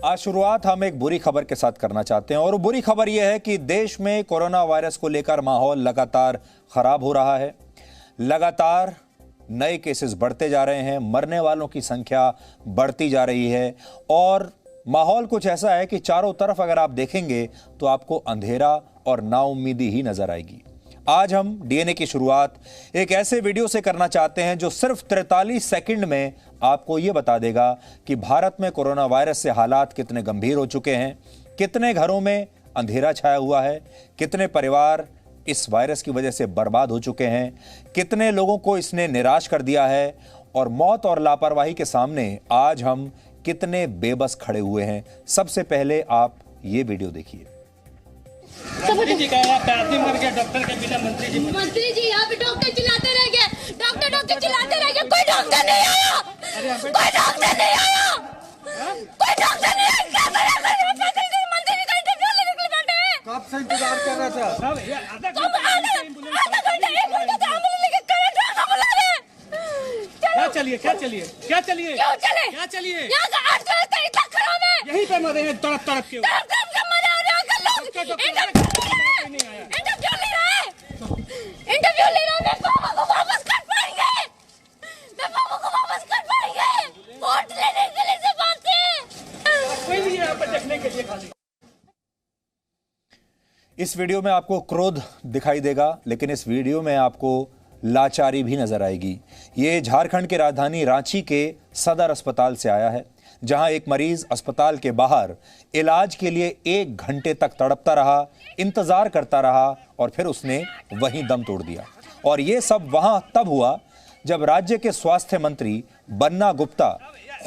आज शुरुआत हम एक बुरी खबर के साथ करना चाहते हैं और वो बुरी खबर यह है कि देश में कोरोना वायरस को लेकर माहौल लगातार खराब हो रहा है। लगातार नए केसेस बढ़ते जा रहे हैं, मरने वालों की संख्या बढ़ती जा रही है और माहौल कुछ ऐसा है कि चारों तरफ अगर आप देखेंगे तो आपको अंधेरा और नाउम्मीदी ही नजर आएगी। आज हम डीएनए की शुरुआत एक ऐसे वीडियो से करना चाहते हैं जो सिर्फ 43 सेकंड में आपको यह बता देगा कि भारत में कोरोना वायरस से हालात कितने गंभीर हो चुके हैं, कितने घरों में अंधेरा छाया हुआ है, कितने परिवार इस वायरस की वजह से बर्बाद हो चुके हैं, कितने लोगों को इसने निराश कर दिया है और मौत और लापरवाही के सामने आज हम कितने बेबस खड़े हुए हैं। सबसे पहले आप ये वीडियो देखिए। मंत्री जी का पैसे मर गया, डॉक्टर के बिना मंत्री जी यहाँ पे डॉक्टर चिल्लाते रह गए, डॉक्टर चिल्लाते रह गए, कोई डॉक्टर नहीं आया, कोई डॉक्टर नहीं आया, कोई डॉक्टर नहीं आया। क्या करें मंत्री जी का इंटरव्यू लेने के लिए बैठे हैं। कब से इंतजार कर रहा था? सब आधा आधा घंटा 1 घंटा से एम्बुलेंस लेके कलेक्टर को बुला रहे हैं। क्या चलिए क्या चलिए क्या चलिए क्यों चले? क्या चलिए यहाँ का अर्थव्यवस्था इतना खराब है, यहीं पे मरे हैं तड़प तड़प के। तरफ का मजा हो रहा है। लोग इंटरव्यू ले रहे हैं, मैं पापा को वापस कर पाएंगे, मैं पापा को वापस कर पाएंगे। वोट लेने के लिए सिर्फ आते हैं। कोई नहीं है यहाँ पे देखने के लिए खाली। इस वीडियो में आपको क्रोध दिखाई देगा, लेकिन इस वीडियो में आपको लाचारी भी नजर आएगी। ये झारखंड के राजधानी रांची के सदर अस्पताल से आया है, जहां एक मरीज अस्पताल के बाहर इलाज के लिए 1 घंटे तक तड़पता रहा, इंतजार करता रहा और फिर उसने वहीं दम तोड़ दिया। और ये सब वहां तब हुआ जब राज्य के स्वास्थ्य मंत्री बन्ना गुप्ता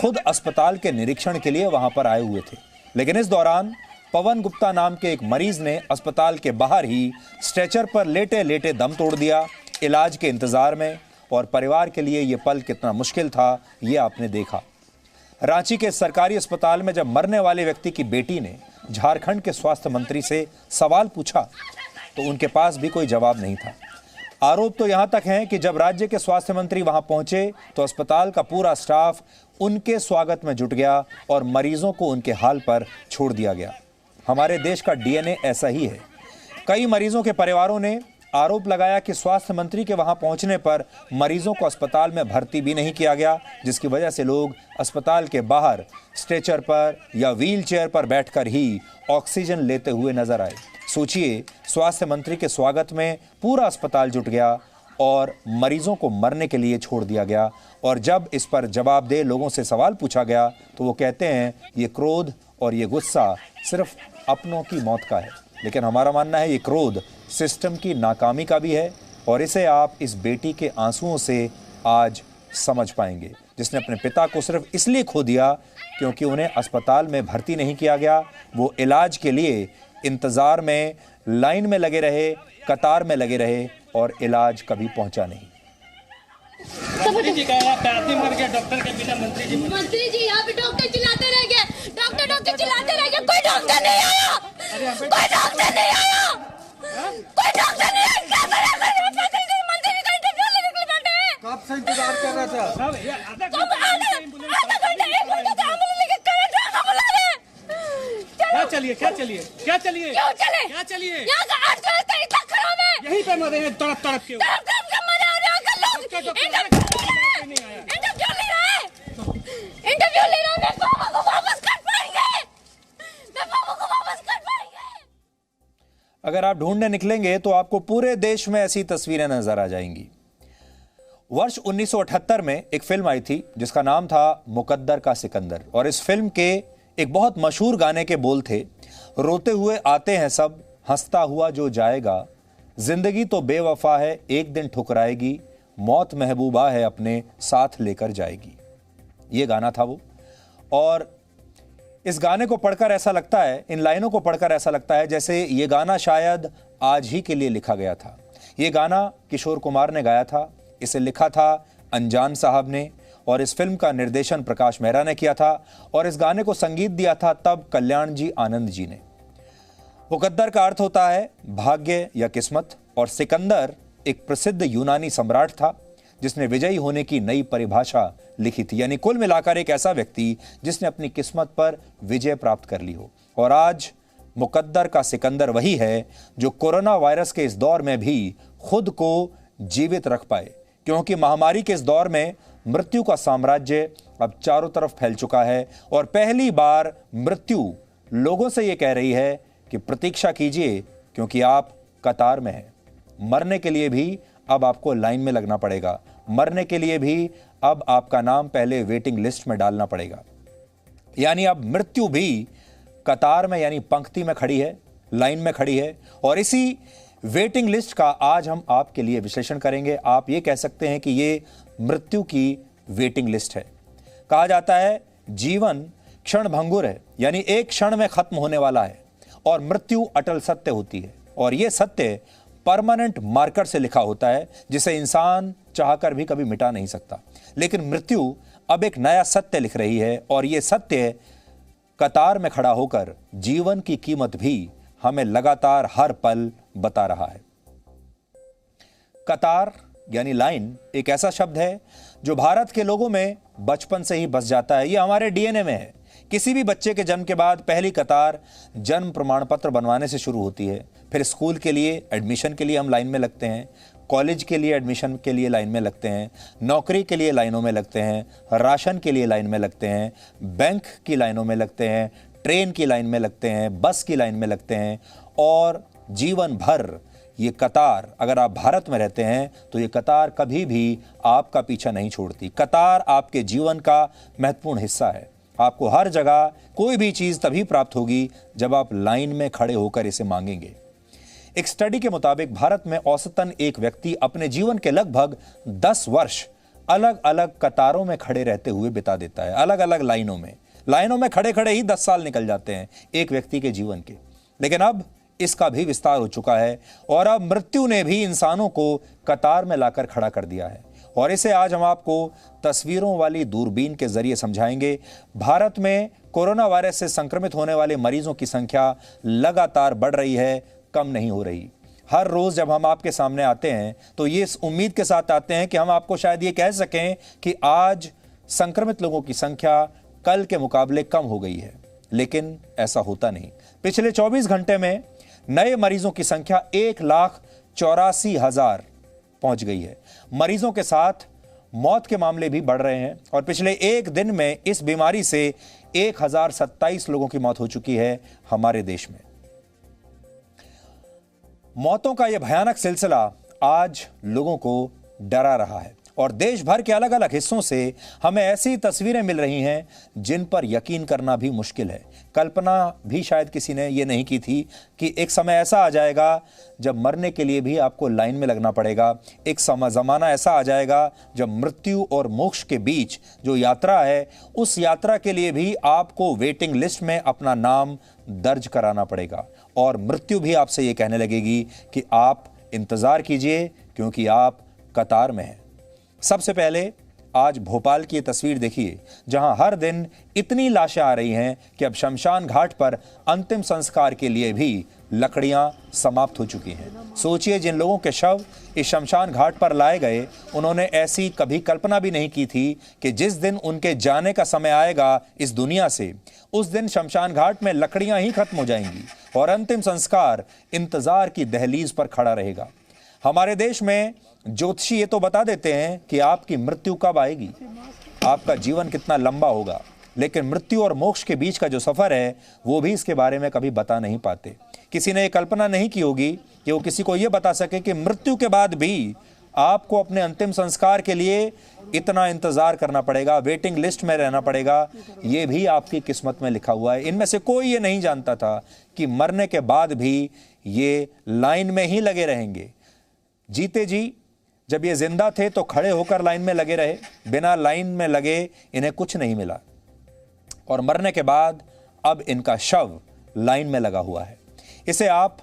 खुद अस्पताल के निरीक्षण के लिए वहां पर आए हुए थे। लेकिन इस दौरान पवन गुप्ता नाम के एक मरीज ने अस्पताल के बाहर ही स्ट्रेचर पर लेटे लेटे दम तोड़ दिया इलाज के इंतजार में। और परिवार के लिए यह पल कितना मुश्किल था ये आपने देखा। रांची के सरकारी अस्पताल में जब मरने वाले व्यक्ति की बेटी ने झारखंड के स्वास्थ्य मंत्री से सवाल पूछा तो उनके पास भी कोई जवाब नहीं था। आरोप तो यहां तक है कि जब राज्य के स्वास्थ्य मंत्री वहां पहुंचे तो अस्पताल का पूरा स्टाफ उनके स्वागत में जुट गया और मरीजों को उनके हाल पर छोड़ दिया गया। हमारे देश का डीएनए ऐसा ही है। कई मरीजों के परिवारों ने आरोप लगाया कि स्वास्थ्य मंत्री के वहां पहुंचने पर मरीजों को अस्पताल में भर्ती भी नहीं किया गया, जिसकी वजह से लोग अस्पताल के बाहर स्ट्रेचर पर या व्हील चेयर पर बैठकर ही ऑक्सीजन लेते हुए नजर आए। सोचिए, स्वास्थ्य मंत्री के स्वागत में पूरा अस्पताल जुट गया और मरीजों को मरने के लिए छोड़ दिया गया। और जब इस पर जवाबदेह लोगों से सवाल पूछा गया तो वो कहते हैं ये क्रोध और ये गुस्सा सिर्फ अपनों की मौत का है। लेकिन हमारा मानना है ये क्रोध सिस्टम की नाकामी का भी है और इसे आप इस बेटी के आंसुओं से आज समझ पाएंगे, जिसने अपने पिता को सिर्फ इसलिए खो दिया क्योंकि उन्हें अस्पताल में भर्ती नहीं किया गया। वो इलाज के लिए इंतजार में लाइन में लगे रहे, कतार में लगे रहे और इलाज कभी पहुंचा नहीं। मंत्री जी का पैसे मर गया, डॉक्टर के बिना मंत्री जी यहाँ पे डॉक्टर चिल्लाते रह गए, डॉक्टर चिल्लाते रह गए, कोई डॉक्टर नहीं आया, कोई डॉक्टर नहीं आया, कोई डॉक्टर नहीं आया। क्या करें मंत्री का इंटरव्यू लेने के लिए बैठे हैं। कब से इंतजार कर रहा था? सब आधा आधा घंटा 1 घंटा से एम्बुलेंस लेके कलेक्टर को बुला रहे हैं। क्या चलिए क्या चलिए क्या चलिए क्यों चले? क्या चलिए यहाँ का अर्थव्यवस्था इतना खराब है, यहीं पे मरे हैं तड़प तड़प के। तरफ का मजा हो रहा है। लोग इंटरव्यू ले रहे हैं, मैं पापा को वापस कर पाएंगे, मैं पापा को वापस कर पाएंगे। अगर आप ढूंढने निकलेंगे तो आपको पूरे देश में ऐसी तस्वीरें नजर आ जाएंगी। वर्ष 1978 में एक फिल्म आई थी जिसका नाम था मुकद्दर का सिकंदर और इस फिल्म के एक बहुत मशहूर गाने के बोल थे, रोते हुए आते हैं सब, हंसता हुआ जो जाएगा, जिंदगी तो बेवफा है एक दिन ठुकराएगी, मौत महबूबा है अपने साथ लेकर जाएगी। ये गाना था वो। और इस गाने को पढ़कर ऐसा लगता है, इन लाइनों को पढ़कर ऐसा लगता है जैसे ये गाना शायद आज ही के लिए लिखा गया था। ये गाना किशोर कुमार ने गाया था, इसे लिखा था अनजान साहब ने और इस फिल्म का निर्देशन प्रकाश मेहरा ने किया था और इस गाने को संगीत दिया था तब कल्याण जी आनंद जी ने। मुकद्दर का अर्थ होता है भाग्य या किस्मत और सिकंदर एक प्रसिद्ध यूनानी सम्राट था जिसने विजयी होने की नई परिभाषा लिखी थी। यानी कुल मिलाकर एक ऐसा व्यक्ति जिसने अपनी किस्मत पर विजय प्राप्त कर ली हो। और आज मुकद्दर का सिकंदर वही है जो कोरोना वायरस के इस दौर में भी खुद को जीवित रख पाए, क्योंकि महामारी के इस दौर में मृत्यु का साम्राज्य अब चारों तरफ फैल चुका है और पहली बार मृत्यु लोगों से यह कह रही है कि प्रतीक्षा कीजिए, क्योंकि आप कतार में हैं। मरने के लिए भी अब आपको लाइन में लगना पड़ेगा, मरने के लिए भी अब आपका नाम पहले वेटिंग लिस्ट में डालना पड़ेगा। यानी अब मृत्यु भी कतार में यानी पंक्ति में खड़ी है, लाइन में खड़ी है। और इसी वेटिंग लिस्ट का आज हम आपके लिए विश्लेषण करेंगे। आप ये कह सकते हैं कि ये मृत्यु की वेटिंग लिस्ट है। कहा जाता है जीवन क्षण भंगुर है, यानी एक क्षण में खत्म होने वाला है, और मृत्यु अटल सत्य होती है। और यह सत्य परमानेंट मार्कर से लिखा होता है, जिसे इंसान चाहकर भी कभी मिटा नहीं सकता। लेकिन मृत्यु अब एक नया सत्य लिख रही है, और यह सत्य कतार में खड़ा होकर जीवन की कीमत भी हमें लगातार हर पल बता रहा है। कतार यानी लाइन एक ऐसा शब्द है जो भारत के लोगों में बचपन से ही बस जाता है। यह हमारे डीएनए में है। किसी भी बच्चे के जन्म के बाद पहली कतार जन्म प्रमाण पत्र बनवाने से शुरू होती है। फिर स्कूल के लिए एडमिशन के लिए हम लाइन में लगते हैं, कॉलेज के लिए एडमिशन के लिए लाइन में लगते हैं, नौकरी के लिए लाइनों में लगते हैं, राशन के लिए लाइन में लगते हैं, बैंक की लाइनों में लगते हैं, ट्रेन की लाइन में लगते हैं, बस की लाइन में लगते हैं। और जीवन भर ये कतार, अगर आप भारत में रहते हैं तो ये कतार कभी भी आपका पीछा नहीं छोड़ती। कतार आपके जीवन का महत्वपूर्ण हिस्सा है। आपको हर जगह कोई भी चीज तभी प्राप्त होगी जब आप लाइन में खड़े होकर इसे मांगेंगे। एक स्टडी के मुताबिक भारत में औसतन एक व्यक्ति अपने जीवन के लगभग 10 वर्ष अलग अलग कतारों में खड़े रहते हुए बिता देता है। अलग अलग लाइनों में खड़े खड़े ही 10 साल निकल जाते हैं एक व्यक्ति के जीवन के। लेकिन अब इसका भी विस्तार हो चुका है और अब मृत्यु ने भी इंसानों को कतार में लाकर खड़ा कर दिया है। और इसे आज हम आपको तस्वीरों वाली दूरबीन के जरिए समझाएंगे। भारत में कोरोना वायरस से संक्रमित होने वाले मरीजों की संख्या लगातार बढ़ रही है, कम नहीं हो रही। हर रोज जब हम आपके सामने आते हैं तो ये इस उम्मीद के साथ आते हैं कि हम आपको शायद ये कह सकें कि आज संक्रमित लोगों की संख्या कल के मुकाबले कम हो गई है, लेकिन ऐसा होता नहीं। पिछले 24 घंटे में नए मरीजों की संख्या 1,84,000 पहुंच गई है। मरीजों के साथ मौत के मामले भी बढ़ रहे हैं और पिछले एक दिन में इस बीमारी से 1,027 लोगों की मौत हो चुकी है हमारे देश में। मौतों का यह भयानक सिलसिला आज लोगों को डरा रहा है और देश भर के अलग अलग हिस्सों से हमें ऐसी तस्वीरें मिल रही हैं जिन पर यकीन करना भी मुश्किल है। कल्पना भी शायद किसी ने ये नहीं की थी कि एक समय ऐसा आ जाएगा जब मरने के लिए भी आपको लाइन में लगना पड़ेगा। एक ज़माना ऐसा आ जाएगा जब मृत्यु और मोक्ष के बीच जो यात्रा है, उस यात्रा के लिए भी आपको वेटिंग लिस्ट में अपना नाम दर्ज कराना पड़ेगा और मृत्यु भी आपसे ये कहने लगेगी कि आप इंतज़ार कीजिए, क्योंकि आप कतार में हैं। सबसे पहले आज भोपाल की ये तस्वीर देखिए, जहां हर दिन इतनी लाशें आ रही हैं कि अब शमशान घाट पर अंतिम संस्कार के लिए भी लकड़ियां समाप्त हो चुकी हैं। सोचिए, जिन लोगों के शव इस शमशान घाट पर लाए गए, उन्होंने ऐसी कभी कल्पना भी नहीं की थी कि जिस दिन उनके जाने का समय आएगा इस दुनिया से, उस दिन शमशान घाट में लकड़ियां ही खत्म हो जाएंगी और अंतिम संस्कार इंतजार की दहलीज पर खड़ा रहेगा। हमारे देश में ज्योतिषी ये तो बता देते हैं कि आपकी मृत्यु कब आएगी, आपका जीवन कितना लंबा होगा, लेकिन मृत्यु और मोक्ष के बीच का जो सफर है वो भी इसके बारे में कभी बता नहीं पाते। किसी ने ये कल्पना नहीं की होगी कि वो किसी को ये बता सके कि मृत्यु के बाद भी आपको अपने अंतिम संस्कार के लिए इतना इंतजार करना पड़ेगा, वेटिंग लिस्ट में रहना पड़ेगा। ये भी आपकी किस्मत में लिखा हुआ है। इनमें से कोई ये नहीं जानता था कि मरने के बाद भी ये लाइन में ही लगे रहेंगे। जीते जी जब ये जिंदा थे तो खड़े होकर लाइन में लगे रहे, बिना लाइन में लगे इन्हें कुछ नहीं मिला, और मरने के बाद अब इनका शव लाइन में लगा हुआ है। इसे आप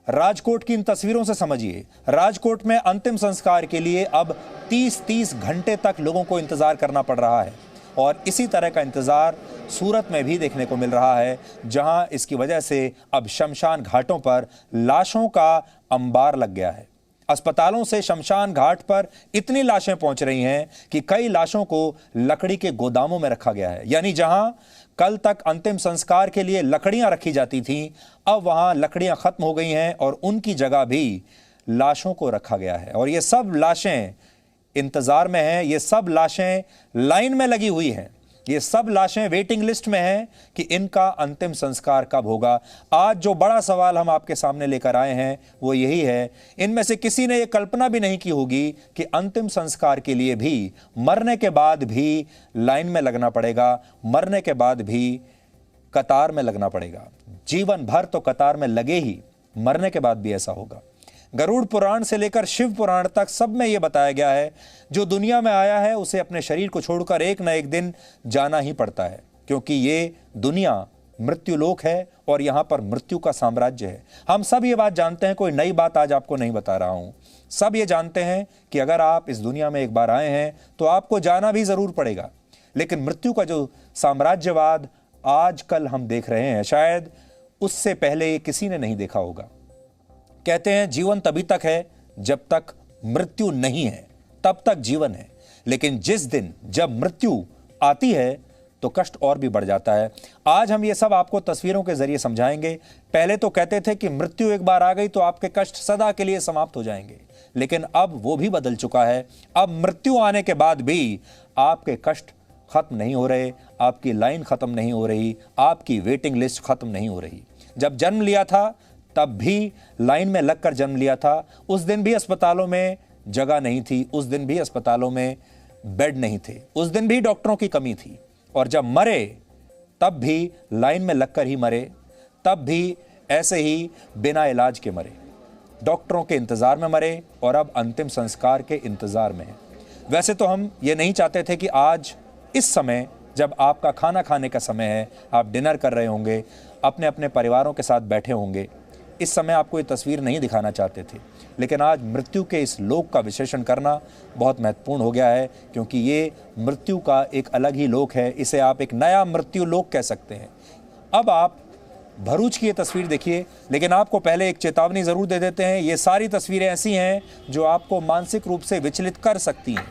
राजकोट की इन तस्वीरों से समझिए। राजकोट में अंतिम संस्कार के लिए अब 30-30 घंटे तक लोगों को इंतजार करना पड़ रहा है और इसी तरह का इंतजार सूरत में भी देखने को मिल रहा है, जहां इसकी वजह से अब शमशान घाटों पर लाशों का अंबार लग गया है। अस्पतालों से शमशान घाट पर इतनी लाशें पहुंच रही हैं कि कई लाशों को लकड़ी के गोदामों में रखा गया है। यानी जहां कल तक अंतिम संस्कार के लिए लकड़ियां रखी जाती थीं, अब वहां लकड़ियां खत्म हो गई हैं और उनकी जगह भी लाशों को रखा गया है। और ये सब लाशें इंतजार में हैं, ये सब लाशें लाइन में लगी हुई हैं, ये सब लाशें वेटिंग लिस्ट में हैं कि इनका अंतिम संस्कार कब होगा। आज जो बड़ा सवाल हम आपके सामने लेकर आए हैं वो यही है, इनमें से किसी ने ये कल्पना भी नहीं की होगी कि अंतिम संस्कार के लिए भी मरने के बाद भी लाइन में लगना पड़ेगा, मरने के बाद भी कतार में लगना पड़ेगा। जीवन भर तो कतार में लगे ही, मरने के बाद भी ऐसा होगा। गरुड़ पुराण से लेकर शिव पुराण तक सब में यह बताया गया है, जो दुनिया में आया है उसे अपने शरीर को छोड़कर एक न एक दिन जाना ही पड़ता है, क्योंकि ये दुनिया मृत्युलोक है और यहां पर मृत्यु का साम्राज्य है। हम सब ये बात जानते हैं, कोई नई बात आज आपको नहीं बता रहा हूं। सब ये जानते हैं कि अगर आप इस दुनिया में एक बार आए हैं तो आपको जाना भी जरूर पड़ेगा। लेकिन मृत्यु का जो साम्राज्यवाद आजकल हम देख रहे हैं, शायद उससे पहले किसी ने नहीं देखा होगा। कहते हैं जीवन तभी तक है जब तक मृत्यु नहीं है, तब तक जीवन है। लेकिन जिस दिन जब मृत्यु आती है तो कष्ट और भी बढ़ जाता है। आज हम ये सब आपको तस्वीरों के जरिए समझाएंगे। पहले तो कहते थे कि मृत्यु एक बार आ गई तो आपके कष्ट सदा के लिए समाप्त हो जाएंगे, लेकिन अब वो भी बदल चुका है। अब मृत्यु आने के बाद भी आपके कष्ट खत्म नहीं हो रहे, आपकी लाइन खत्म नहीं हो रही, आपकी वेटिंग लिस्ट खत्म नहीं हो रही। जब जन्म लिया था तब भी लाइन में लगकर जन्म लिया था, उस दिन भी अस्पतालों में जगह नहीं थी, उस दिन भी अस्पतालों में बेड नहीं थे, उस दिन भी डॉक्टरों की कमी थी। और जब मरे तब भी लाइन में लगकर ही मरे, तब भी ऐसे ही बिना इलाज के मरे, डॉक्टरों के इंतजार में मरे और अब अंतिम संस्कार के इंतजार में हैं। वैसे तो हम ये नहीं चाहते थे कि आज इस समय जब आपका खाना खाने का समय है, आप डिनर कर रहे होंगे, अपने अपने परिवारों के साथ बैठे होंगे, इस समय आपको ये तस्वीर नहीं दिखाना चाहते थे। लेकिन आज मृत्यु के इस लोक का विश्लेषण करना बहुत महत्वपूर्ण हो गया है, क्योंकि ये मृत्यु का एक अलग ही लोक है। इसे आप एक नया मृत्यु लोक कह सकते हैं। अब आप भरूच की ये तस्वीर देखिए, लेकिन आपको पहले एक चेतावनी ज़रूर दे देते हैं। ये सारी तस्वीरें ऐसी हैं जो आपको मानसिक रूप से विचलित कर सकती हैं।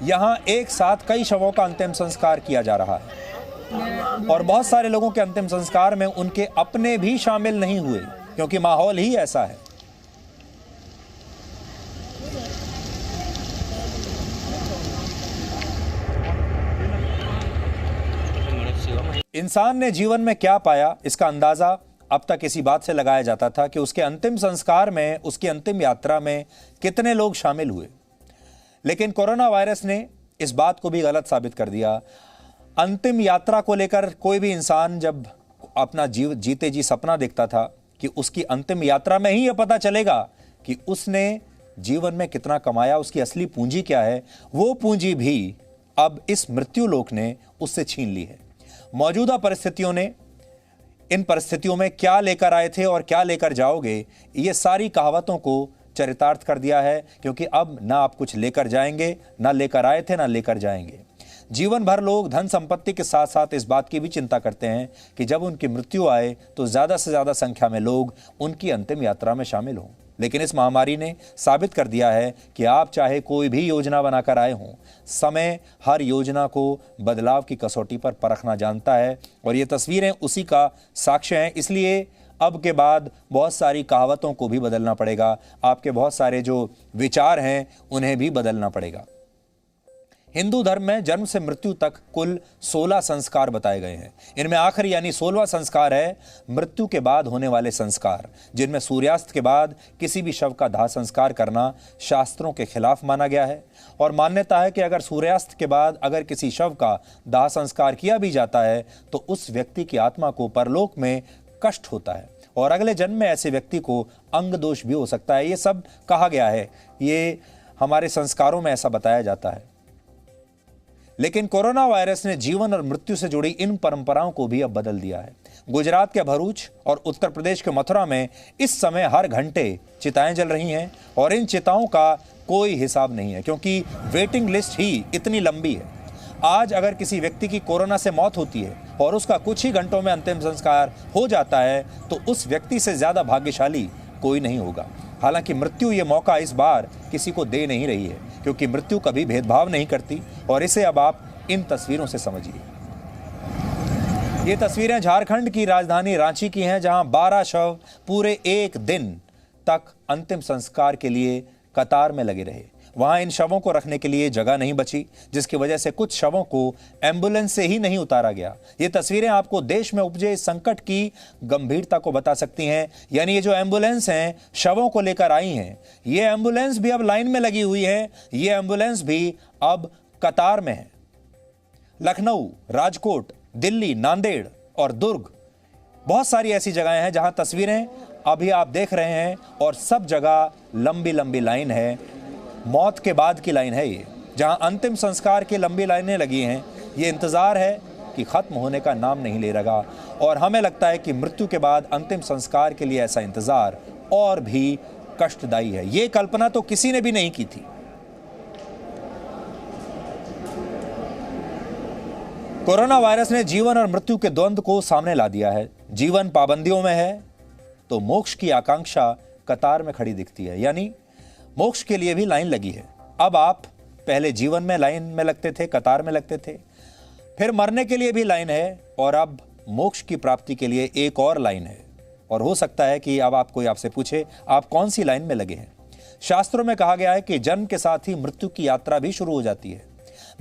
यहाँ एक साथ कई शवों का अंतिम संस्कार किया जा रहा है और बहुत सारे लोगों के अंतिम संस्कार में उनके अपने भी शामिल नहीं हुए, क्योंकि माहौल ही ऐसा है। इंसान ने जीवन में क्या पाया, इसका अंदाजा अब तक इसी बात से लगाया जाता था कि उसके अंतिम संस्कार में, उसकी अंतिम यात्रा में कितने लोग शामिल हुए। लेकिन कोरोना वायरस ने इस बात को भी गलत साबित कर दिया। अंतिम यात्रा को लेकर कोई भी इंसान जब अपना जीते जी सपना देखता था कि उसकी अंतिम यात्रा में ही यह पता चलेगा कि उसने जीवन में कितना कमाया, उसकी असली पूंजी क्या है, वो पूंजी भी अब इस मृत्यु लोक ने उससे छीन ली है। मौजूदा परिस्थितियों ने इन परिस्थितियों में क्या लेकर आए थे और क्या लेकर जाओगे, ये सारी कहावतों को चरितार्थ कर दिया है, क्योंकि अब ना आप कुछ लेकर जाएंगे, ना लेकर आए थे, ना लेकर जाएंगे। जीवन भर लोग धन संपत्ति के साथ साथ इस बात की भी चिंता करते हैं कि जब उनकी मृत्यु आए तो ज़्यादा से ज़्यादा संख्या में लोग उनकी अंतिम यात्रा में शामिल हों। लेकिन इस महामारी ने साबित कर दिया है कि आप चाहे कोई भी योजना बनाकर आए हों, समय हर योजना को बदलाव की कसौटी पर परखना जानता है और ये तस्वीरें उसी का साक्ष्य हैं। इसलिए अब के बाद बहुत सारी कहावतों को भी बदलना पड़ेगा, आपके बहुत सारे जो विचार हैं उन्हें भी बदलना पड़ेगा। हिंदू धर्म में जन्म से मृत्यु तक कुल 16 संस्कार बताए गए हैं। इनमें आखिरी यानी 16वां संस्कार है मृत्यु के बाद होने वाले संस्कार, जिनमें सूर्यास्त के बाद किसी भी शव का दाह संस्कार करना शास्त्रों के खिलाफ माना गया है और मान्यता है कि अगर सूर्यास्त के बाद अगर किसी शव का दाह संस्कार किया भी जाता है तो उस व्यक्ति की आत्मा को परलोक में कष्ट होता है और अगले जन्म में ऐसे व्यक्ति को अंग दोष भी हो सकता है। ये सब कहा गया है, ये हमारे संस्कारों में ऐसा बताया जाता है। लेकिन कोरोना वायरस ने जीवन और मृत्यु से जुड़ी इन परंपराओं को भी अब बदल दिया है। गुजरात के भरूच और उत्तर प्रदेश के मथुरा में इस समय हर घंटे चिताएं जल रही हैं और इन चिताओं का कोई हिसाब नहीं है, क्योंकि वेटिंग लिस्ट ही इतनी लंबी है। आज अगर किसी व्यक्ति की कोरोना से मौत होती है और उसका कुछ ही घंटों में अंतिम संस्कार हो जाता है तो उस व्यक्ति से ज्यादा भाग्यशाली कोई नहीं होगा। हालांकि मृत्यु ये मौका इस बार किसी को दे नहीं रही है, क्योंकि मृत्यु कभी भेदभाव नहीं करती। और इसे अब आप इन तस्वीरों से समझिए। ये तस्वीरें झारखंड की राजधानी रांची की हैं, जहां 12 शव पूरे एक दिन तक अंतिम संस्कार के लिए कतार में लगे रहे। वहां इन शवों को रखने के लिए जगह नहीं बची, जिसकी वजह से कुछ शवों को एम्बुलेंस से ही नहीं उतारा गया। ये तस्वीरें आपको देश में उपजे इस संकट की गंभीरता को बता सकती हैं। यानी ये जो एम्बुलेंस हैं शवों को लेकर आई हैं, ये एम्बुलेंस भी अब लाइन में लगी हुई है, ये एम्बुलेंस भी अब कतार में है। लखनऊ, राजकोट, दिल्ली, नांदेड़ और दुर्ग, बहुत सारी ऐसी जगहें हैं जहां तस्वीरें अभी आप देख रहे हैं, और सब जगह लंबी लंबी लाइन है। मौत के बाद की लाइन है ये, जहां अंतिम संस्कार की लंबी लाइनें लगी हैं। ये इंतजार है कि खत्म होने का नाम नहीं ले रहा, और हमें लगता है कि मृत्यु के बाद अंतिम संस्कार के लिए ऐसा इंतजार और भी कष्टदायी है। ये कल्पना तो किसी ने भी नहीं की थी। कोरोना वायरस ने जीवन और मृत्यु के द्वंद्व को सामने ला दिया है। जीवन पाबंदियों में है तो मोक्ष की आकांक्षा कतार में खड़ी दिखती है, यानी मोक्ष के लिए भी लाइन लगी है। अब आप पहले जीवन में लाइन में लगते थे, कतार में लगते थे, फिर मरने के लिए भी लाइन है, और अब मोक्ष की प्राप्ति के लिए एक और लाइन है। और हो सकता है कि अब कोई आपसे पूछे आप कौन सी लाइन में लगे हैं। शास्त्रों में कहा गया है कि जन्म के साथ ही मृत्यु की यात्रा भी शुरू हो जाती है।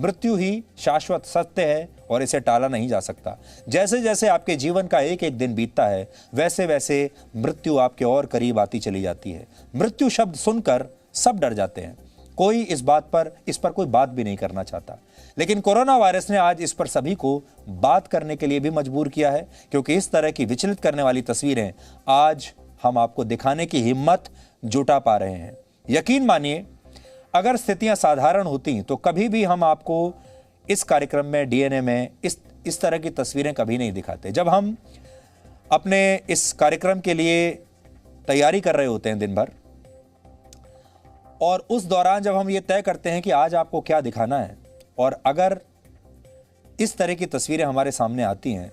मृत्यु ही शाश्वत सत्य है और इसे टाला नहीं जा सकता। जैसे जैसे आपके जीवन का एक एक दिन बीतता है, वैसे वैसे मृत्यु आपके और करीब आती चली जाती है। मृत्यु शब्द सुनकर सब डर जाते हैं, कोई इस पर कोई बात भी नहीं करना चाहता। लेकिन कोरोना वायरस ने आज इस पर सभी को बात करने के लिए भी मजबूर किया है, क्योंकि इस तरह की विचलित करने वाली तस्वीरें आज हम आपको दिखाने की हिम्मत जुटा पा रहे हैं। यकीन मानिए, अगर स्थितियां साधारण होती तो कभी भी हम आपको इस कार्यक्रम में, डीएनए में इस तरह की तस्वीरें कभी नहीं दिखाते। जब हम अपने इस कार्यक्रम के लिए तैयारी कर रहे होते हैं दिन भर, और उस दौरान जब हम ये तय करते हैं कि आज आपको क्या दिखाना है, और अगर इस तरह की तस्वीरें हमारे सामने आती हैं,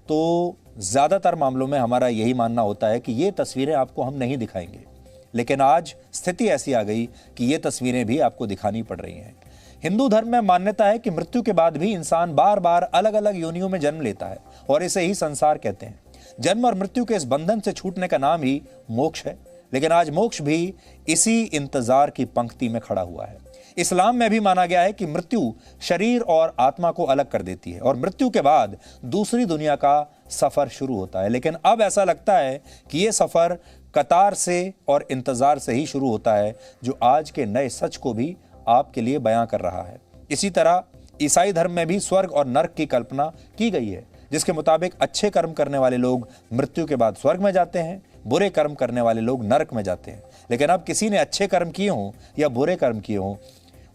तो ज़्यादातर मामलों में हमारा यही मानना होता है कि ये तस्वीरें आपको हम नहीं दिखाएंगे। लेकिन आज स्थिति ऐसी आ गई कि ये तस्वीरें भी आपको दिखानी पड़ रही हैं। हिंदू धर्म में मान्यता है कि मृत्यु के बाद भी इंसान बार बार अलग अलग योनियों में जन्म लेता है, और इसे ही संसार कहते हैं। जन्म और मृत्यु के इस बंधन से छूटने का नाम ही मोक्ष है। लेकिन आज मोक्ष भी इसी इंतजार की पंक्ति में खड़ा हुआ है। इस्लाम में भी माना गया है कि मृत्यु शरीर और आत्मा को अलग कर देती है, और मृत्यु के बाद दूसरी दुनिया का सफर शुरू होता है। लेकिन अब ऐसा लगता है कि यह सफर कतार से और इंतजार से ही शुरू होता है, जो आज के नए सच को भी आपके लिए बयां कर रहा है। इसी तरह ईसाई धर्म में भी स्वर्ग और नरक की कल्पना की गई है, जिसके मुताबिक अच्छे कर्म करने वाले लोग मृत्यु के बाद स्वर्ग में जाते हैं, बुरे कर्म करने वाले लोग नरक में जाते हैं। लेकिन अब किसी ने अच्छे कर्म किए हों या बुरे कर्म किए हों,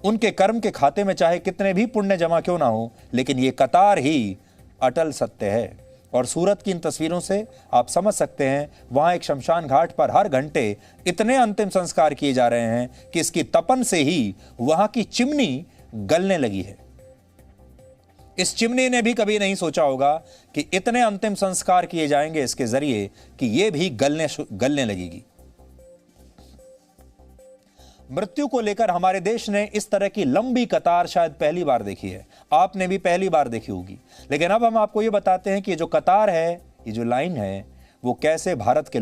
उनके कर्म के खाते में चाहे कितने भी पुण्य जमा क्यों ना हो, लेकिन ये कतार ही अटल सत्य है। और सूरत की इन तस्वीरों से आप समझ सकते हैं, वहां एक शमशान घाट पर हर घंटे इतने अंतिम संस्कार किए जा रहे हैं कि इसकी तपन से ही वहां की चिमनी गलने लगी है। इस चिमनी ने भी कभी नहीं सोचा होगा कि इतने अंतिम संस्कार किए जाएंगे इसके जरिए कि यह भी गलने लगेगी। मृत्यु को लेकर हमारे देश ने इस तरह की लंबी कतार शायद पहली बार देखी है। आपने भी पहली बार देखी होगी। लेकिन अब हम आपको यह बताते हैं कि ये जो कतार है, ये जो लाइन है, वो कैसे भारत के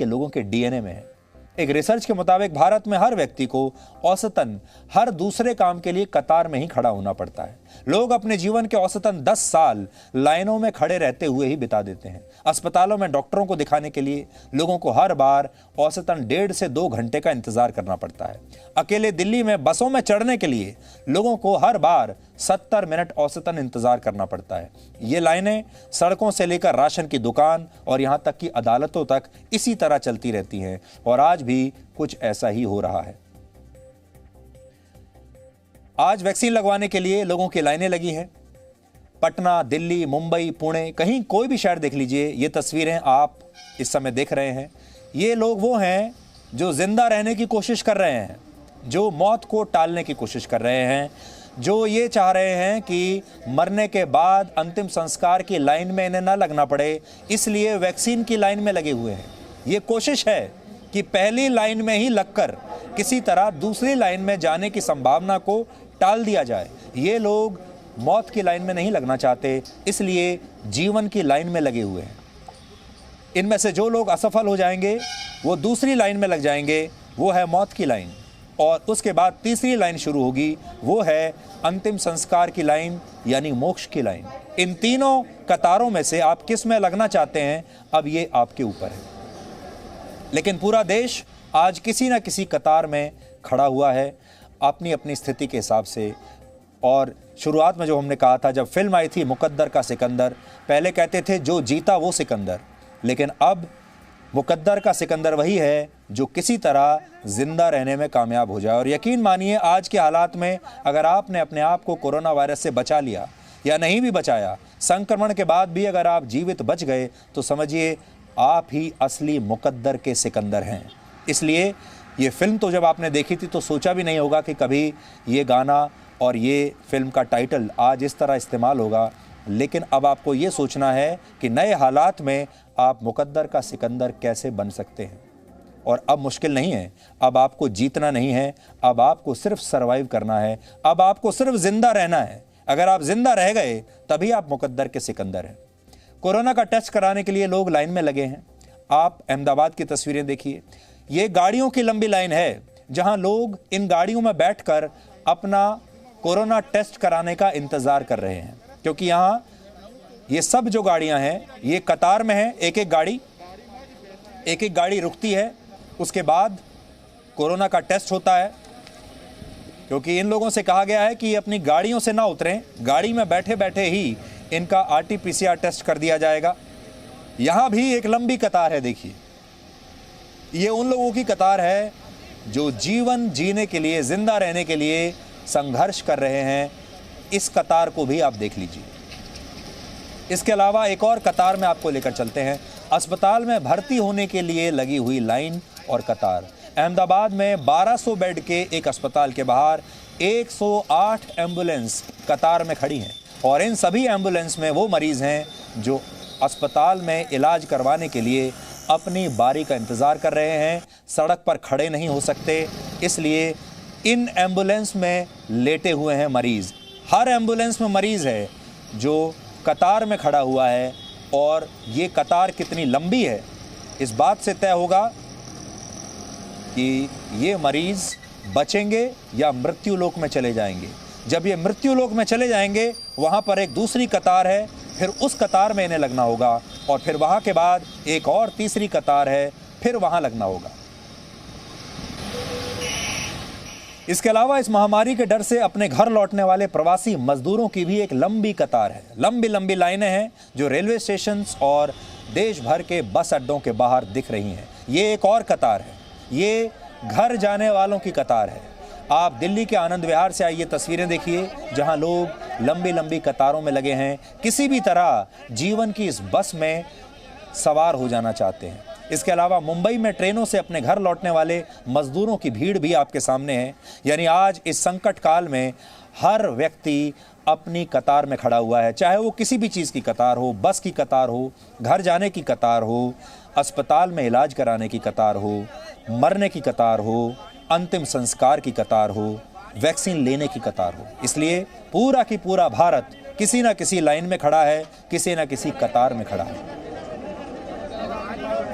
लोगों के डीएनए में है। एक रिसर्च के मुताबिक भारत में हर व्यक्ति को औसतन हर दूसरे काम के लिए कतार में ही खड़ा होना पड़ता है। लोग अपने जीवन के औसतन 10 साल लाइनों में खड़े रहते हुए ही बिता देते हैं। अस्पतालों में डॉक्टरों को दिखाने के लिए लोगों को हर बार औसतन 1.5 से 2 घंटे का इंतजार करना पड़ता है। अकेले दिल्ली में बसों में चढ़ने के लिए लोगों को हर बार 70 मिनट औसतन इंतजार करना पड़ता है। ये लाइनें सड़कों से लेकर राशन की दुकान और यहां तक कि अदालतों तक इसी तरह चलती रहती हैं, और आज भी कुछ ऐसा ही हो रहा है। आज वैक्सीन लगवाने के लिए लोगों की लाइनें लगी हैं। पटना, दिल्ली, मुंबई, पुणे, कहीं कोई भी शहर देख लीजिए, ये तस्वीरें आप इस समय देख रहे हैं। ये लोग वो हैं जो जिंदा रहने की कोशिश कर रहे हैं, जो मौत को टालने की कोशिश कर रहे हैं, जो ये चाह रहे हैं कि मरने के बाद अंतिम संस्कार की लाइन में इन्हें ना लगना पड़े, इसलिए वैक्सीन की लाइन में लगे हुए हैं। ये कोशिश है कि पहली लाइन में ही लगकर किसी तरह दूसरी लाइन में जाने की संभावना को टाल दिया जाए। ये लोग मौत की लाइन में नहीं लगना चाहते, इसलिए जीवन की लाइन में लगे हुए हैं। इनमें से जो लोग असफल हो जाएंगे वो दूसरी लाइन में लग जाएंगे, वो है मौत की लाइन। और उसके बाद तीसरी लाइन शुरू होगी, वो है अंतिम संस्कार की लाइन, यानी मोक्ष की लाइन। इन तीनों कतारों में से आप किस में लगना चाहते हैं, अब ये आपके ऊपर है। लेकिन पूरा देश आज किसी ना किसी कतार में खड़ा हुआ है अपनी अपनी स्थिति के हिसाब से। और शुरुआत में जो हमने कहा था, जब फिल्म आई थी मुकद्दर का सिकंदर, पहले कहते थे जो जीता वो सिकंदर, लेकिन अब मुकद्दर का सिकंदर वही है जो किसी तरह जिंदा रहने में कामयाब हो जाए। और यकीन मानिए आज के हालात में अगर आपने अपने आप को कोरोना वायरस से बचा लिया या नहीं भी बचाया, संक्रमण के बाद भी अगर आप जीवित बच गए, तो समझिए आप ही असली मुकद्दर के सिकंदर हैं। इसलिए ये फिल्म तो जब आपने देखी थी तो सोचा भी नहीं होगा कि कभी ये गाना और ये फिल्म का टाइटल आज इस तरह इस्तेमाल होगा। लेकिन अब आपको ये सोचना है कि नए हालात में आप मुकद्दर का सिकंदर कैसे बन सकते हैं। और अब मुश्किल नहीं है, अब आपको जीतना नहीं है, अब आपको सिर्फ सरवाइव करना है, अब आपको सिर्फ जिंदा रहना है। अगर आप जिंदा रह गए तभी आप मुकद्दर के सिकंदर हैं। कोरोना का टेस्ट कराने के लिए लोग लाइन में लगे हैं। आप अहमदाबाद की तस्वीरें देखिए, ये गाड़ियों की लंबी लाइन है जहां लोग इन गाड़ियों में बैठकर अपना कोरोना टेस्ट कराने का इंतजार कर रहे हैं, क्योंकि यहां ये सब जो गाड़ियां हैं ये कतार में हैं। एक एक गाड़ी रुकती है, उसके बाद कोरोना का टेस्ट होता है, क्योंकि इन लोगों से कहा गया है कि अपनी गाड़ियों से ना उतरें, गाड़ी में बैठे बैठे ही इनका RT-PCR टेस्ट कर दिया जाएगा। यहां भी एक लंबी कतार है। देखिए, ये उन लोगों की कतार है जो जीवन जीने के लिए, जिंदा रहने के लिए संघर्ष कर रहे हैं। इस कतार को भी आप देख लीजिए। इसके अलावा एक और कतार में आपको लेकर चलते हैं, अस्पताल में भर्ती होने के लिए लगी हुई लाइन और कतार। अहमदाबाद में 1200 बेड के एक अस्पताल के बाहर 108 एम्बुलेंस कतार में खड़ी हैं, और इन सभी एम्बुलेंस में वो मरीज़ हैं जो अस्पताल में इलाज करवाने के लिए अपनी बारी का इंतज़ार कर रहे हैं। सड़क पर खड़े नहीं हो सकते, इसलिए इन एम्बुलेंस में लेटे हुए हैं मरीज़। हर एम्बुलेंस में मरीज़ है जो कतार में खड़ा हुआ है, और ये कतार कितनी लंबी है इस बात से तय होगा कि ये मरीज़ बचेंगे या मृत्यु लोक में चले जाएंगे। जब ये मृत्यु लोक में चले जाएंगे, वहाँ पर एक दूसरी कतार है, फिर उस कतार में इन्हें लगना होगा, और फिर वहाँ के बाद एक और तीसरी कतार है, फिर वहाँ लगना होगा। इसके अलावा इस महामारी के डर से अपने घर लौटने वाले प्रवासी मजदूरों की भी एक लंबी कतार है। लंबी लंबी लाइनें हैं जो रेलवे स्टेशन और देश भर के बस अड्डों के बाहर दिख रही हैं। ये एक और कतार है, ये घर जाने वालों की कतार है। आप दिल्ली के आनंद विहार से आइए, तस्वीरें देखिए जहां लोग लंबी लंबी कतारों में लगे हैं, किसी भी तरह जीवन की इस बस में सवार हो जाना चाहते हैं। इसके अलावा मुंबई में ट्रेनों से अपने घर लौटने वाले मजदूरों की भीड़ भी आपके सामने है। यानी आज इस संकट काल में हर व्यक्ति अपनी कतार में खड़ा हुआ है, चाहे वो किसी भी चीज़ की कतार हो, बस की कतार हो, घर जाने की कतार हो, अस्पताल में इलाज कराने की कतार हो, मरने की कतार हो, अंतिम संस्कार की कतार हो, वैक्सीन लेने की कतार हो। इसलिए पूरा की पूरा भारत किसी न किसी लाइन में खड़ा है, किसी न किसी कतार में खड़ा है।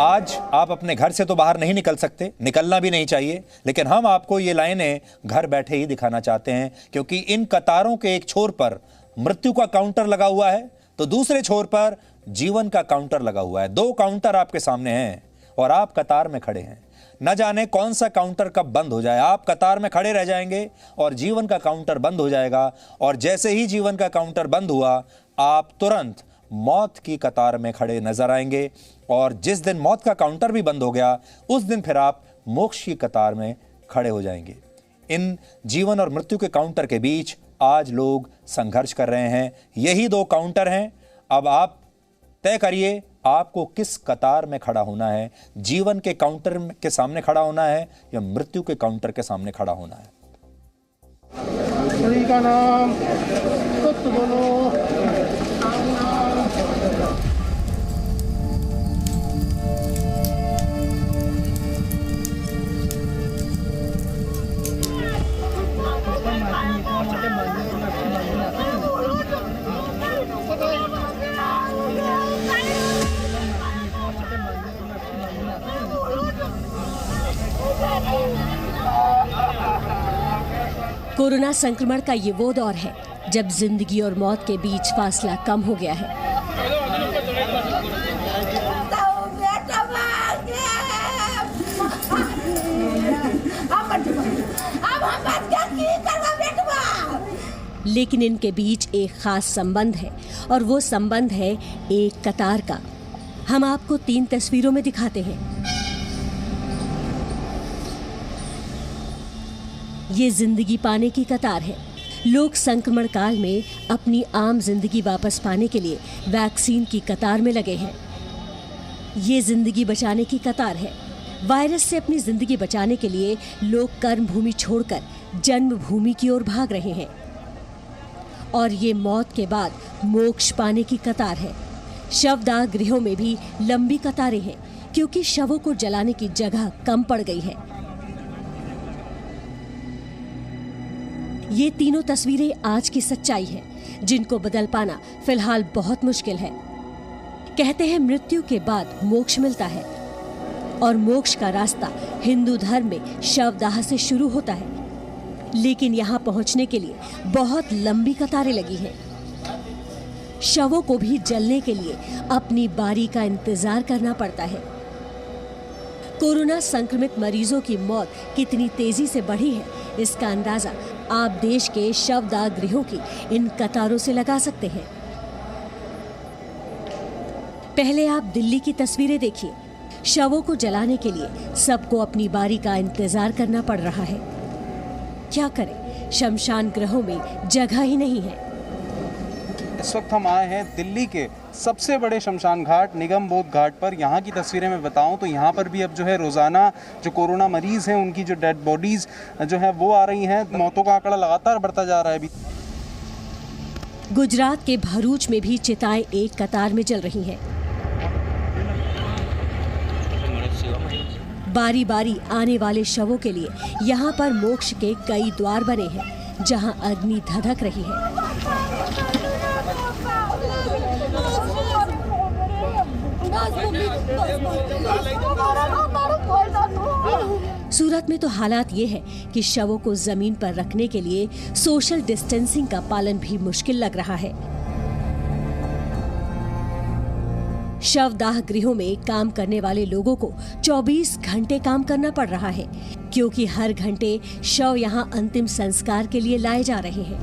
आज आप अपने घर से तो बाहर नहीं निकल सकते, निकलना भी नहीं चाहिए, लेकिन हम आपको ये लाइनें घर बैठे ही दिखाना चाहते हैं, क्योंकि इन कतारों के एक छोर पर मृत्यु का काउंटर लगा हुआ है, तो दूसरे छोर पर जीवन का काउंटर लगा हुआ है। दो काउंटर आपके सामने हैं और आप कतार में खड़े हैं। न जाने कौन सा काउंटर कब बंद हो जाए, आप कतार में खड़े रह जाएंगे और जीवन का काउंटर बंद हो जाएगा, और जैसे ही जीवन का काउंटर बंद हुआ, आप तुरंत मौत की कतार में खड़े नजर आएंगे, और जिस दिन मौत का काउंटर भी बंद हो गया, उस दिन फिर आप मोक्ष की कतार में खड़े हो जाएंगे। इन जीवन और मृत्यु के काउंटर के बीच आज लोग संघर्ष कर रहे हैं। यही दो काउंटर हैं। अब आप तय करिए आपको किस कतार में खड़ा होना है, जीवन के काउंटर के सामने खड़ा होना है या मृत्यु के काउंटर के सामने खड़ा होना है। हरि का नाम सत्य बोलो। कोरोना संक्रमण का ये वो दौर है जब जिंदगी और मौत के बीच फासला कम हो गया है। लेकिन इनके बीच एक खास संबंध है और वो संबंध है एक कतार का। हम आपको 3 तस्वीरों में दिखाते हैं। ये जिंदगी पाने की कतार है। लोग संक्रमण काल में अपनी आम जिंदगी वापस पाने के लिए वैक्सीन की कतार में लगे हैं। ये जिंदगी बचाने की कतार है। वायरस से अपनी जिंदगी बचाने के लिए लोग कर्म भूमि छोड़कर जन्मभूमि की ओर भाग रहे हैं। और ये मौत के बाद मोक्ष पाने की कतार है। शवदाह गृहों में भी लंबी कतारें हैं क्योंकि शवों को जलाने की जगह कम पड़ गई है। ये तीनों तस्वीरें आज की सच्चाई है जिनको बदल पाना फिलहाल बहुत मुश्किल है। कहते हैं मृत्यु के बाद मोक्ष मिलता है और मोक्ष का रास्ता हिंदू धर्म में शवदाह से शुरू होता है। लेकिन यहाँ पहुँचने के लिए बहुत लंबी कतारें लगी हैं। शवों को भी जलने के लिए अपनी बारी का इंतजार करना पड़ता है। कोरोना संक्रमित मरीजों की मौत कितनी तेजी से बढ़ी है, इसका अंदाजा आप देश के शवदाह गृहों की इन कतारों से लगा सकते हैं। पहले आप दिल्ली की तस्वीरें देखिए। शवों को जलाने के लिए सबको अपनी बारी का इंतजार करना पड़ रहा है। क्या करें, शमशान गृहों में जगह ही नहीं है। इस वक्त हम आए हैं दिल्ली के सबसे बड़े शमशान घाट निगम बोध घाट पर। यहाँ की तस्वीरें मैं बताऊं तो यहाँ पर भी अब जो है रोज़ाना जो कोरोना मरीज हैं उनकी जो डेड बॉडीज जो है वो आ रही हैं। मौतों का आंकड़ा लगातार बढ़ता जा रहा है। अभी गुजरात के भरूच में भी चिताएं एक कतार में जल रही हैं। बारी बारी आने वाले शवों के लिए यहाँ पर मोक्ष के कई द्वार बने हैं जहाँ अग्नि धधक रही है। सूरत में तो हालात ये है कि शवों को जमीन पर रखने के लिए सोशल डिस्टेंसिंग का पालन भी मुश्किल लग रहा है। शवदाह गृहों में काम करने वाले लोगों को 24 घंटे काम करना पड़ रहा है क्योंकि हर घंटे शव यहां अंतिम संस्कार के लिए लाए जा रहे हैं।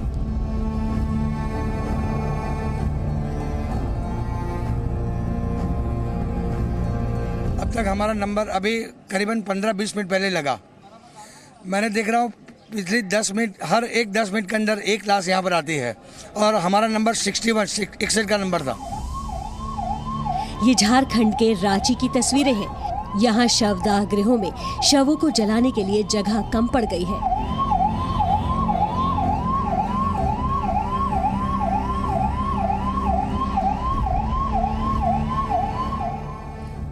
अब तक हमारा नंबर अभी करीबन 15-20 मिनट पहले लगा। मैंने देख रहा हूँ पिछले 10 मिनट, हर एक 10 मिनट के अंदर एक लाश यहाँ पर आती है और हमारा नंबर 61 का नंबर था। ये झारखंड के रांची की तस्वीरें हैं। यहाँ शवदाह गृहों में शवों को जलाने के लिए जगह कम पड़ गई है।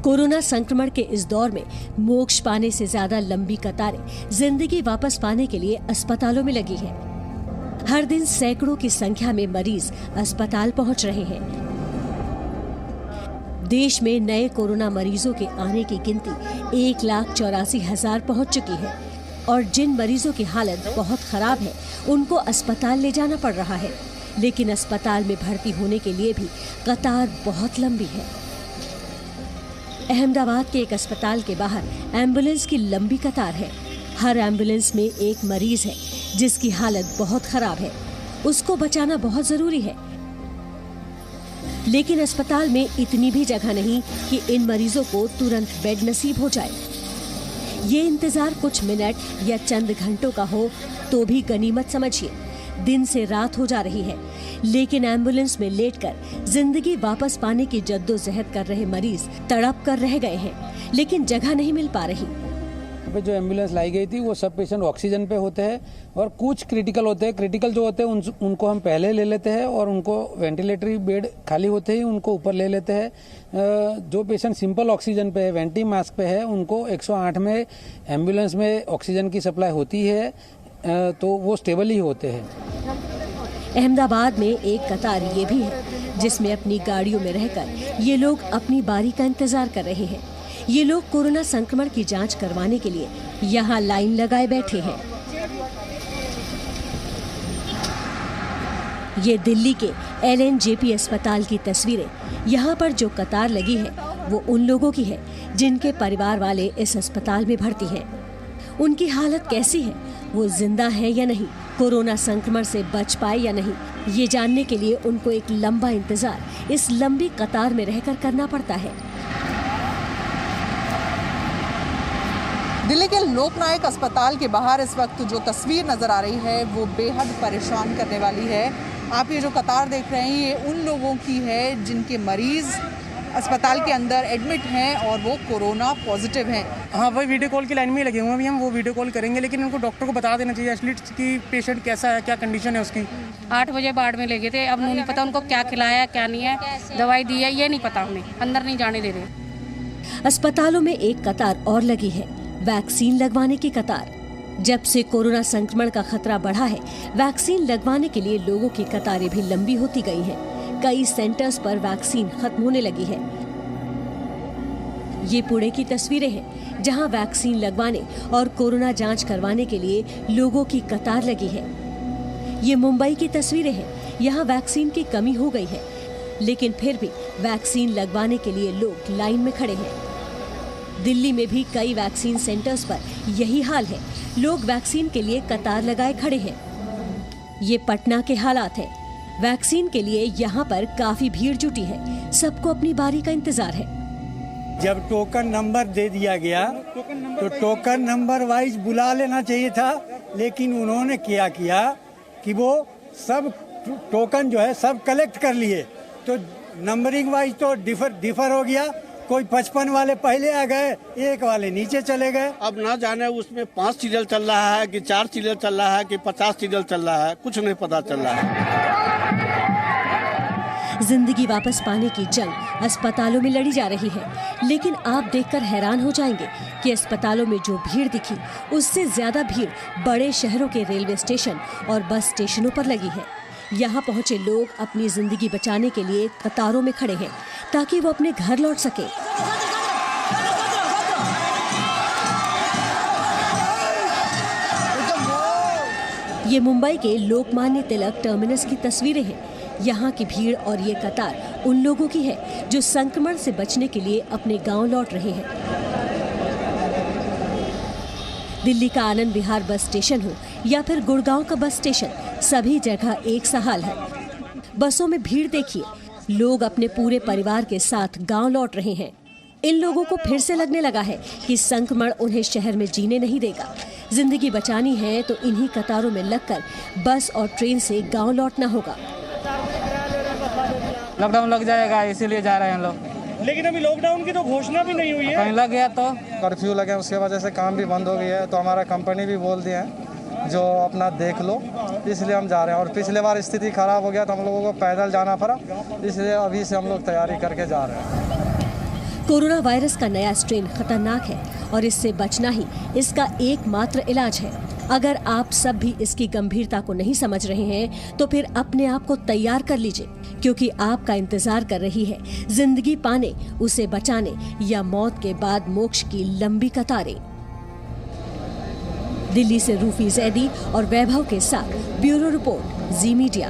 कोरोना संक्रमण के इस दौर में मोक्ष पाने से ज्यादा लंबी कतारें जिंदगी वापस पाने के लिए अस्पतालों में लगी है। हर दिन सैकड़ों की संख्या में मरीज अस्पताल पहुंच रहे हैं। देश में नए कोरोना मरीजों के आने की गिनती 1,84,000 पहुंच चुकी है और जिन मरीजों की हालत बहुत खराब है उनको अस्पताल ले जाना पड़ रहा है। लेकिन अस्पताल में भर्ती होने के लिए भी कतार बहुत लंबी है। अहमदाबाद के एक अस्पताल के बाहर एम्बुलेंस की लंबी कतार है। हर एम्बुलेंस में एक मरीज है जिसकी हालत बहुत खराब है। उसको बचाना बहुत जरूरी है। लेकिन अस्पताल में इतनी भी जगह नहीं कि इन मरीजों को तुरंत बेड नसीब हो जाए। ये इंतजार कुछ मिनट या चंद घंटों का हो तो भी गनीमत समझिए। दिन से रात हो जा रही है, लेकिन एम्बुलेंस में लेटकर जिंदगी वापस पाने की जद्दोजहद कर रहे मरीज तड़प कर रह गए हैं, लेकिन जगह नहीं मिल पा रही। जो एम्बुलेंस लाई गई थी वो सब पेशेंट ऑक्सीजन पे होते हैं और कुछ क्रिटिकल होते हैं। क्रिटिकल जो होते हैं उनको हम पहले ले लेते हैं और उनको वेंटिलेटरी बेड खाली होते ही उनको ऊपर ले लेते हैं। जो पेशेंट सिंपल ऑक्सीजन पे है, वेंटी मास्क पे है, उनको 108 में एम्बुलेंस में ऑक्सीजन की सप्लाई होती है तो वो स्टेबल ही होते हैं। अहमदाबाद में एक कतार ये भी है जिसमें अपनी गाड़ियों में रहकर ये लोग अपनी बारी का इंतजार कर रहे हैं। ये लोग कोरोना संक्रमण की जांच करवाने के लिए यहाँ लाइन लगाए बैठे हैं। ये दिल्ली के LNJP अस्पताल की तस्वीरें। यहाँ पर जो कतार लगी है वो उन लोगों की है जिनके परिवार वाले इस अस्पताल में भर्ती हैं। उनकी हालत कैसी है, वो जिंदा है या नहीं, कोरोना संक्रमण से बच पाए या नहीं, ये जानने के लिए उनको एक लंबा इंतजार इस लंबी कतार में रहकर करना पड़ता है। दिल्ली के लोकनायक अस्पताल के बाहर इस वक्त जो तस्वीर नजर आ रही है वो बेहद परेशान करने वाली है। आप ये जो कतार देख रहे हैं ये उन लोगों की है जिनके मरीज अस्पताल के अंदर एडमिट हैं और वो कोरोना पॉजिटिव हैं। हाँ, वही वीडियो कॉल की लाइन में ही लगे हुए हैं। अभी हम वो वीडियो कॉल करेंगे, लेकिन उनको डॉक्टर को बता देना चाहिए एटलीस्ट कि पेशेंट कैसा है, क्या कंडीशन है उसकी। 8 बजे वार्ड में ले गए थे, अब नहीं पता उनको क्या खिलाया क्या नहीं है, दवाई दी है ये नहीं पता, उन्हें अंदर नहीं जाने दे रहे। अस्पतालों में एक कतार और लगी है, वैक्सीन लगवाने की कतार। जब से कोरोना संक्रमण का खतरा बढ़ा है, वैक्सीन लगवाने के लिए लोगों की कतारें भी लंबी होती गई हैं। कई सेंटर्स पर वैक्सीन खत्म होने लगी है। ये पुणे की तस्वीरें हैं, जहां वैक्सीन लगवाने और कोरोना जांच करवाने के लिए लोगों की कतार लगी है। ये मुंबई की तस्वीरें हैं, यहाँ वैक्सीन की कमी हो गई है, लेकिन फिर भी वैक्सीन लगवाने के लिए लोग लाइन में खड़े हैं। दिल्ली में भी कई वैक्सीन सेंटर्स पर यही हाल है, लोग वैक्सीन के लिए कतार लगाए खड़े हैं। ये पटना के हालात है। वैक्सीन के लिए यहाँ पर काफी भीड़ जुटी है, सबको अपनी बारी का इंतजार है। जब टोकन नंबर दे दिया गया तो टोकन नंबर वाइज बुला लेना चाहिए था, लेकिन उन्होंने क्या किया कि वो सब टोकन जो है सब कलेक्ट कर लिए, तो नंबरिंग वाइज तो डिफर हो गया। कोई 55 वाले पहले आ गए, 1 वाले नीचे चले गए। अब ना जाने उसमें 5 सीरियल चल रहा है कि 4 सीरियल चल रहा है कि 50 सीरियल चल रहा है, कुछ नहीं पता चल रहा है। जिंदगी वापस पाने की जंग अस्पतालों में लड़ी जा रही है, लेकिन आप देखकर हैरान हो जाएंगे कि अस्पतालों में जो भीड़ दिखी उससे ज्यादा भीड़ बड़े शहरों के रेलवे स्टेशन और बस स्टेशनों पर लगी है। यहाँ पहुँचे लोग अपनी जिंदगी बचाने के लिए कतारों में खड़े हैं ताकि वो अपने घर लौट सके। ये मुंबई के लोकमान्य तिलक टर्मिनस की तस्वीरें हैं। यहाँ की भीड़ और ये कतार उन लोगों की है जो संक्रमण से बचने के लिए अपने गांव लौट रहे हैं। दिल्ली का आनंद विहार बस स्टेशन हो या फिर गुड़गांव का बस स्टेशन, सभी जगह एक सा हाल है। बसों में भीड़ देखिए, लोग अपने पूरे परिवार के साथ गांव लौट रहे हैं। इन लोगों को फिर से लगने लगा है कि संक्रमण उन्हें शहर में जीने नहीं देगा। जिंदगी बचानी है तो इन्हीं कतारों में लगकर बस और ट्रेन से गांव लौटना होगा। लॉकडाउन लग जाएगा, इसीलिए जा रहे हैं लोग। लेकिन अभी लॉकडाउन की तो घोषणा भी नहीं हुई है। कहीं लग गया तो कर्फ्यू लगे, उसके वजह से काम भी बंद हो गया है, तो हमारा कंपनी भी बोल दिया है जो अपना देख लो, इसलिए हम जा रहे हैं। और पिछले बार स्थिति खराब हो गया तो हम लोगों को पैदल जाना पड़ा, इसलिए अभी से हम लोग तैयारी करके जा रहे हैं। कोरोना वायरस का नया स्ट्रेन खतरनाक है और इससे बचना ही इसका एकमात्र इलाज है। अगर आप सब भी इसकी गंभीरता को नहीं समझ रहे हैं तो फिर अपने आप को तैयार कर लीजिए, क्योंकि आपका इंतजार कर रही है जिंदगी पाने, उसे बचाने या मौत के बाद मोक्ष की लंबी कतारें। दिल्ली से रूफी जैदी और वैभव के साथ ब्यूरो रिपोर्ट, जी मीडिया।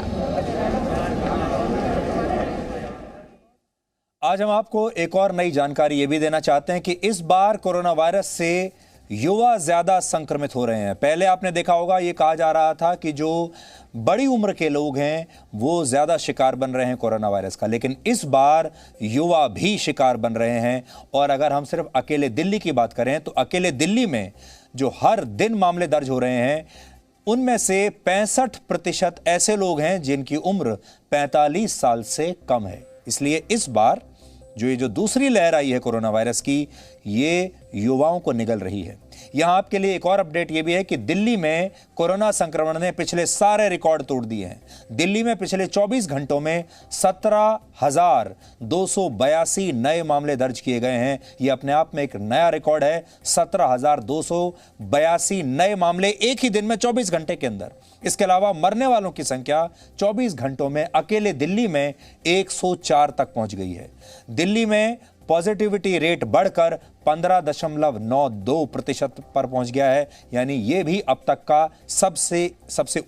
आज हम आपको एक और नई जानकारी ये भी देना चाहते हैं कि इस बार कोरोना वायरस से युवा ज्यादा संक्रमित हो रहे हैं। पहले आपने देखा होगा, ये कहा जा रहा था कि जो बड़ी उम्र के लोग हैं वो ज्यादा शिकार बन रहे हैं कोरोना वायरस का, लेकिन इस बार युवा भी शिकार बन रहे हैं। और अगर हम सिर्फ अकेले दिल्ली की बात करें तो अकेले दिल्ली में जो हर दिन मामले दर्ज हो रहे हैं उनमें से 65% ऐसे लोग हैं जिनकी उम्र 45 साल से कम है। इसलिए इस बार ये जो दूसरी लहर आई है कोरोना वायरस की, ये युवाओं को निगल रही है। यहां आपके लिए एक और अपडेट ये भी है कि दिल्ली में कोरोना संक्रमण ने पिछले सारे रिकॉर्ड तोड़ दिए हैं। दिल्ली में पिछले 24 घंटों में 17,282 नए मामले दर्ज किए गए हैं। ये अपने आप में एक नया रिकॉर्ड है। 17,282 नए मामले एक ही दिन में 24 घंटे के अंदर। इसके अलावा मरने वालों की संख्या 24 घंटों में अकेले दिल्ली में 104 तक पहुंच गई है। दिल्ली में पॉजिटिविटी रेट बढ़कर 15.92% पर पहुंच गया है, यानी यह भी अब तक का सबसे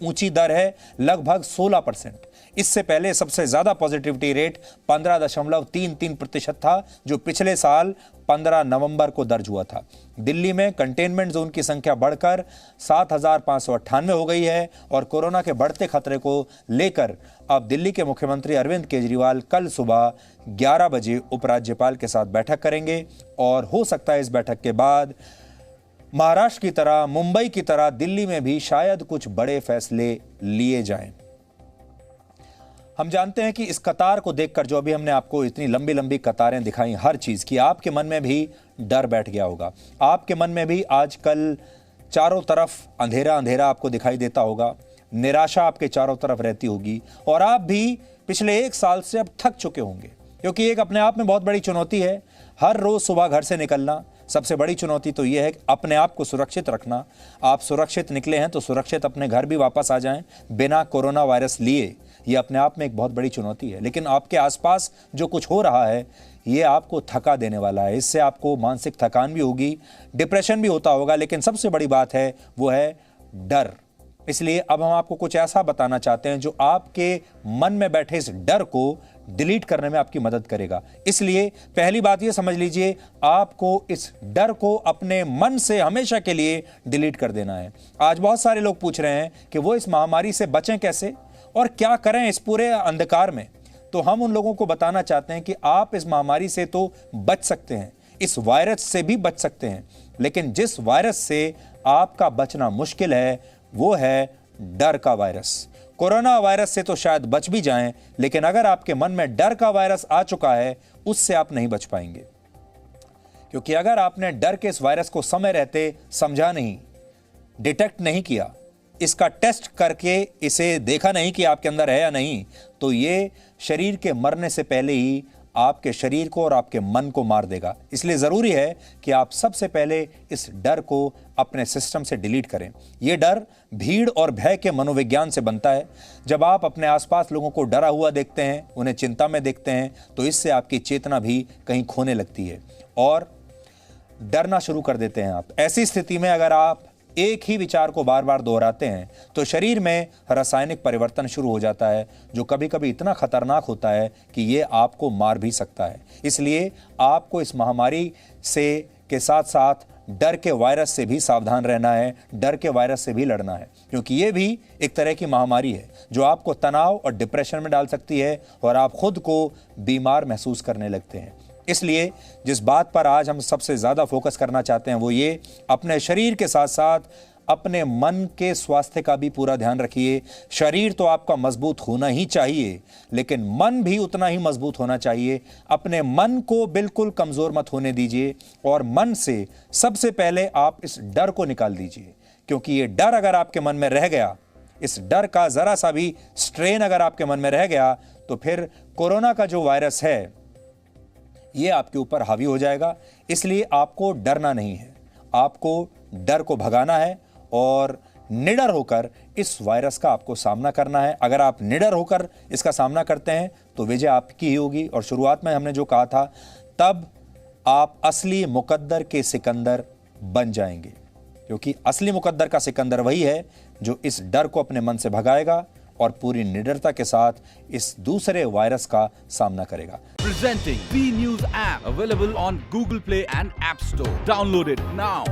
ऊंची दर है, लगभग 16%। इससे पहले सबसे ज्यादा पॉजिटिविटी रेट 15.33% था, जो पिछले साल 15 नवंबर को दर्ज हुआ था। दिल्ली में कंटेनमेंट जोन की संख्या बढ़कर 7,598 हो गई है और कोरोना के बढ़ते खतरे को लेकर अब दिल्ली के मुख्यमंत्री अरविंद केजरीवाल कल सुबह 11 बजे उपराज्यपाल के साथ बैठक करेंगे और हो सकता है इस बैठक के बाद महाराष्ट्र की तरह, मुंबई की तरह दिल्ली में भी शायद कुछ बड़े फैसले लिए जाएं। हम जानते हैं कि इस कतार को देखकर, जो अभी हमने आपको इतनी लंबी लंबी कतारें दिखाई हर चीज की, आपके मन में भी डर बैठ गया होगा। आपके मन में भी आजकल चारों तरफ अंधेरा अंधेरा आपको दिखाई देता होगा, निराशा आपके चारों तरफ रहती होगी और आप भी पिछले 1 साल से अब थक चुके होंगे, क्योंकि एक अपने आप में बहुत बड़ी चुनौती है हर रोज सुबह घर से निकलना। सबसे बड़ी चुनौती तो यह है कि अपने आप को सुरक्षित रखना। आप सुरक्षित निकले हैं तो सुरक्षित अपने घर भी वापस आ जाएं बिना कोरोना वायरस लिए। यह अपने आप में एक बहुत बड़ी चुनौती है, लेकिन आपके आसपास जो कुछ हो रहा है ये आपको थका देने वाला है। इससे आपको मानसिक थकान भी होगी, डिप्रेशन भी होता होगा, लेकिन सबसे बड़ी बात है वो है डर। इसलिए अब हम आपको कुछ ऐसा बताना चाहते हैं जो आपके मन में बैठे इस डर को डिलीट करने में आपकी मदद करेगा। इसलिए पहली बात यह समझ लीजिए, आपको इस डर को अपने मन से हमेशा के लिए डिलीट कर देना है। आज बहुत सारे लोग पूछ रहे हैं कि वो इस महामारी से बचें कैसे और क्या करें इस पूरे अंधकार में। तो हम उन लोगों को बताना चाहते हैं कि आप इस महामारी से तो बच सकते हैं, इस वायरस से भी बच सकते हैं, लेकिन जिस वायरस से आपका बचना मुश्किल है वो है डर का वायरस। कोरोना वायरस से तो शायद बच भी जाएं, लेकिन अगर आपके मन में डर का वायरस आ चुका है उससे आप नहीं बच पाएंगे। क्योंकि अगर आपने डर के इस वायरस को समय रहते समझा नहीं, डिटेक्ट नहीं किया, इसका टेस्ट करके इसे देखा नहीं कि आपके अंदर है या नहीं, तो ये शरीर के मरने से पहले ही आपके शरीर को और आपके मन को मार देगा। इसलिए जरूरी है कि आप सबसे पहले इस डर को अपने सिस्टम से डिलीट करें। यह डर भीड़ और भय के मनोविज्ञान से बनता है। जब आप अपने आसपास लोगों को डरा हुआ देखते हैं, उन्हें चिंता में देखते हैं, तो इससे आपकी चेतना भी कहीं खोने लगती है और डरना शुरू कर देते हैं आप। ऐसी स्थिति में अगर आप एक ही विचार को बार बार दोहराते हैं तो शरीर में रासायनिक परिवर्तन शुरू हो जाता है, जो कभी कभी इतना खतरनाक होता है कि ये आपको मार भी सकता है। इसलिए आपको इस महामारी से के साथ साथ डर के वायरस से भी सावधान रहना है, डर के वायरस से भी लड़ना है, क्योंकि ये भी एक तरह की महामारी है जो आपको तनाव और डिप्रेशन में डाल सकती है और आप खुद को बीमार महसूस करने लगते हैं। इसलिए जिस बात पर आज हम सबसे ज़्यादा फोकस करना चाहते हैं वो ये, अपने शरीर के साथ साथ अपने मन के स्वास्थ्य का भी पूरा ध्यान रखिए। शरीर तो आपका मजबूत होना ही चाहिए, लेकिन मन भी उतना ही मजबूत होना चाहिए। अपने मन को बिल्कुल कमज़ोर मत होने दीजिए और मन से सबसे पहले आप इस डर को निकाल दीजिए, क्योंकि ये डर अगर आपके मन में रह गया, इस डर का ज़रा सा भी स्ट्रेन अगर आपके मन में रह गया, तो फिर कोरोना का जो वायरस है ये आपके ऊपर हावी हो जाएगा। इसलिए आपको डरना नहीं है, आपको डर को भगाना है और निडर होकर इस वायरस का आपको सामना करना है। अगर आप निडर होकर इसका सामना करते हैं तो विजय आपकी ही होगी। और शुरुआत में हमने जो कहा था, तब आप असली मुकद्दर के सिकंदर बन जाएंगे, क्योंकि असली मुकद्दर का सिकंदर वही है जो इस डर को अपने मन से भगाएगा और पूरी निडरता के साथ इस दूसरे वायरस का सामना करेगा। Presenting B News app, available on Google Play and App Store. Download it now.